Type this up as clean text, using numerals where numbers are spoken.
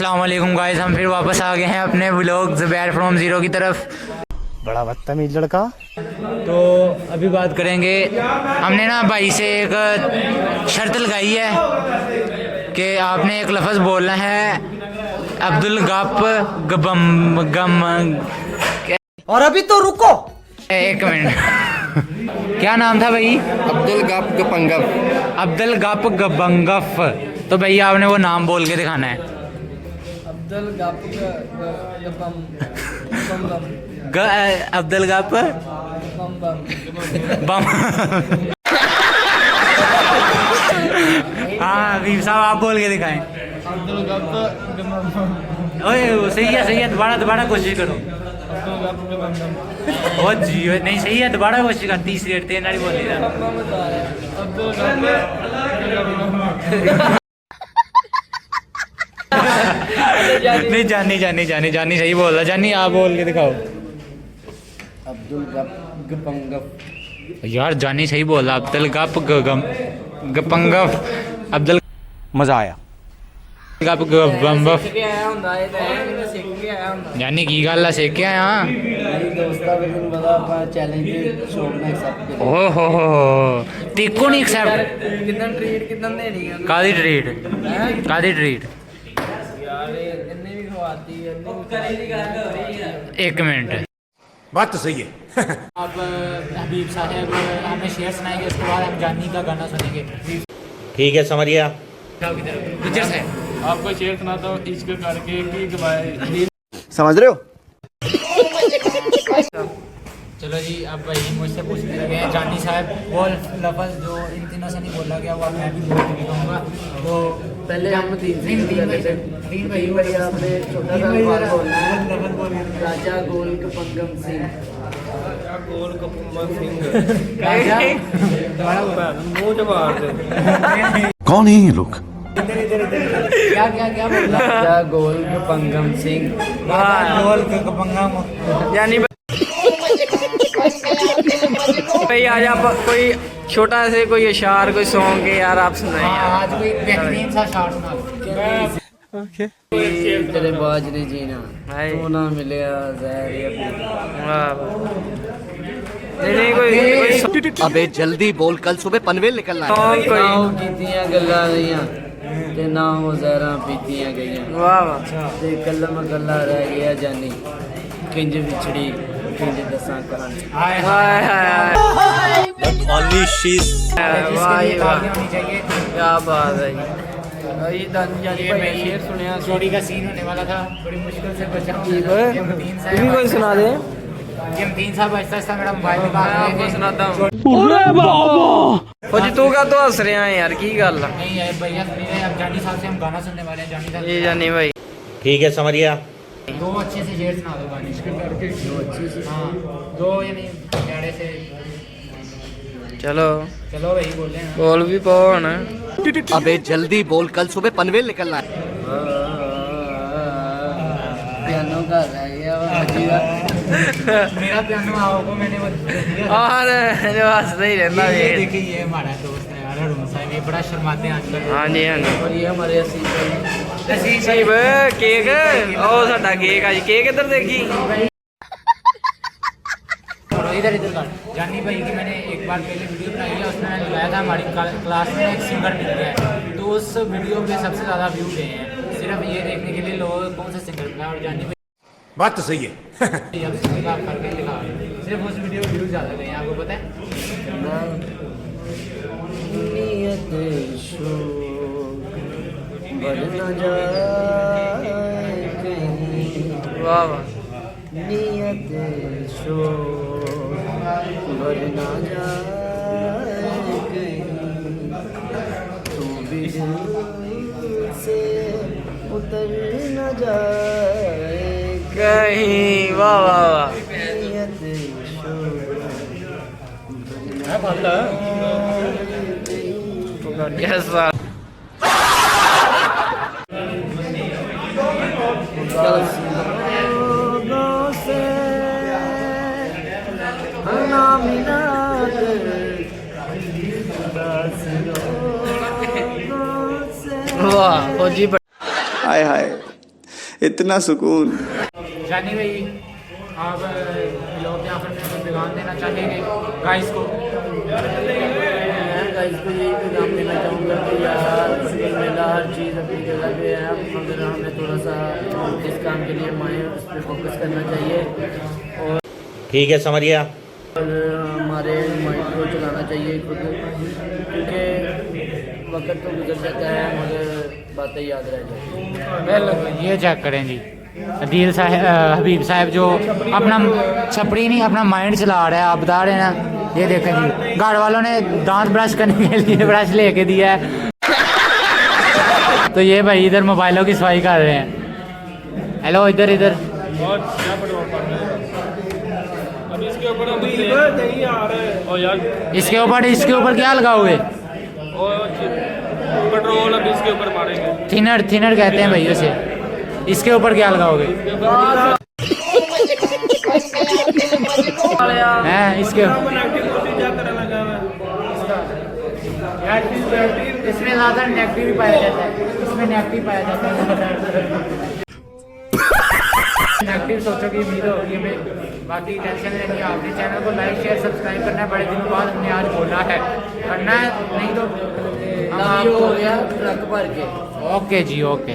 अस्सलाम वालेकुम गाइस, हम फिर वापस आ गए हैं अपने व्लॉग ज़ुबैर फ्रॉम ज़ीरो की तरफ। बड़ा बदतमीज लड़का। तो अभी बात करेंगे, हमने ना भाई से एक शर्त लगाई है कि आपने एक लफ्ज़ बोलना है अब्दुल गप गबम गम। और अभी तो रुको, एक मिनट क्या नाम था भाई? अब्दुल गप गपंगफ। अब्दुल गप गबंगफ। तो भैया आपने वो नाम बोल के दिखाना है। अब्दुल गप अब्दुल गप बम। हाँ हबीब साहब आप बोल के दिखाएं। अब्दुल गप ओए सही है दोबारा कोशिश करो। ओ जी नहीं सही है, दोबारा कोशिश कर। तीसरी तेन वाली बोली था। नहीं जानी सही बोल रहा। जानी आप बोल के दिखाओ। अब्दुल गप गपंगफ। यार जानी सही बोल रहा। अब्दुल गप गपंगफ। अब्दुल मजा आया। गप गपंगफ। सिख के आया हुंदा है ते सिख के आया हुंदा। जानी की गल है सीख के आया। मेरी दोस्ता भी दिन बड़ा अपना चैलेंज दे शौक ना एक्सेप्ट कर। ओ हो तेको नहीं एक्सेप्ट। कितना ट्रीट कितना देनी है? कादी ट्रीट हैं कादी ट्रीट। यार इन्ने भी खवाती है, इन्ने भी करे दी गल हो रही है। एक मिनट बात तो सही है। अब हबीब साहब हमें शेर सुनाएंगे, उसके बाद हम जानी का गाना सुनेंगे। ठीक है, समझ गया। गुज्जर से आपको शेर सुनाता हूं इश्क करके की गवाए। समझ रहे हो? चलो जी, अब भाई मुझसे पूछने लगे हैं जानी साहब वो लफ्ज़ जो इन तीनों से नहीं बोला गया वो मैं भी बोल के दिखाऊंगा। तो पहले हम तीन भाई भाई आपने छोटा सा सवाल बोलना है। राजा गोल कपंगम सिंह। गोल कपंगम सिंह। राजा मुंह जवाब दे। कौन है ये लोग? क्या बोला? राजा गोल कपंगम सिंह। बोल के कपंगा यानी भाई आज आप कोई छोटा से कोई इशार कोई सॉन्ग के यार आप सुनाए आज कोई बेहतरीन सा शार सुना। तेरे बाज ने जीना तू ना मिलेगा जहर नहीं कोई अबे जल्दी बोल, कल सुबह पनवेल निकलना है। सॉन्ग कोई कीतियां गल्लां रहियां ते ना वो जहरां पीतियां गईयां। वाह वाह ते कलम गल्ला रह गया जानी किंज विछड़ी किंज दसां कहानी। हाय हाय हाय Only she's वाह ये वाह होनी चाहिए। क्या बात है भाई जानी भाई शेर सुनिया चोरी का सीन होने वाला था, बड़ी मुश्किल से बचा। ठीक है तू भी कोई सुना दे। तीन साहब आहिस्ता मेरा मोबाइल निकाल मैं आपको रहे थे। सुनाता हूँ। फौजी तू का तो हंस रहा है यार की गल नहीं है भैया सुनी रहे। अब जानी साहब से हम गाना सुनने वाले हैं। जानी साहब ये जानी भाई ठीक है, समझ गया। दो अच्छे से शेर सुना दो गाने करके। दो अच्छे से हाँ, दो यानी प्यारे से। चलो चलो भाई बोले हैं। बोल भी पाओ ना। अबे जल्दी बोल, कल सुबह पनवेल निकलना है। पियानो का रह गया फौजी का। मेरा पियानो आओ मैंने वो दे दिया। और जो हंसता ही रहता ये है। देखिए ये हमारा दोस्त है यार अरुण साहब, ये बड़ा शर्माते हैं आजकल। हाँ जी हाँ जी। और ये हमारे असीब केक ओ साडा केक आज केक इधर देखी। इधर कर। जानी भाई की मैंने एक बार पहले वीडियो बनाई है, उसमें मैंने बताया था हमारी क्लास में एक सिंगर मिल गया है। तो उस वीडियो पे सबसे ज़्यादा व्यू गए हैं, सिर्फ ये देखने के लिए लोग कौन सा सिंगर मिला। और जानी भाई बात तो सही है। अब सिंगर करके दिखा, सिर्फ उस वीडियो व्यू ज़्यादा गए हैं, आपको पता है। वाह वाह नियत शो बढ़ना जाए कहीं तू भी दिल से उतर न जाए कहीं। वाह वाह वाह नियत शो कैसा वाह फौजी हाय हाय, इतना सुकून। जानी भाई आप लोग यहाँ पर कोई पैगाम देना चाहेंगे गाइस को? मैं गाइस को यही पैगाम देना चाहूँगा कि यार मेला हर चीज़ अपनी जगह पे है, मगर हमें थोड़ा सा इस काम के लिए माइंड उस पर फोकस करना चाहिए और ठीक है, समझ गया। हमारे माइंड को चलाना चाहिए खुद, क्योंकि वक्त तो गुजर जाता है मगर बातें याद रह जाती हैं। बिल्कुल, ये चेक करें जी, अदील साहब हबीब साहब जो अपना छपड़ी नहीं अपना माइंड चला रहा है, आप बता रहे हैं ना। ये देखें जी, घर वालों ने दांत ब्रश करने के लिए ब्रश लेके दिया है, तो ये भाई इधर मोबाइलों की सफाई कर रहे हैं। हेलो, इधर इधर इसके ऊपर क्या लगाओगे? पेट्रोल अभी इसके ऊपर मारेंगे। थिनर कहते हैं भाई उसे। इसके ऊपर क्या लगाओगे? हैं इसके इसमें ज़्यादा नेगेटिव ही पाया जाता है, इसमें नेगेटिव पाया जाता है। नेगेटिव सोचो की उम्मीद होगी हमें, बाकी टेंशन नहीं है। आपने चैनल को लाइक शेयर सब्सक्राइब करना है, बड़े दिनों बाद हमने आज बोला है करना है, नहीं तो हो गया ट्रक भर के। ओके जी, ओके।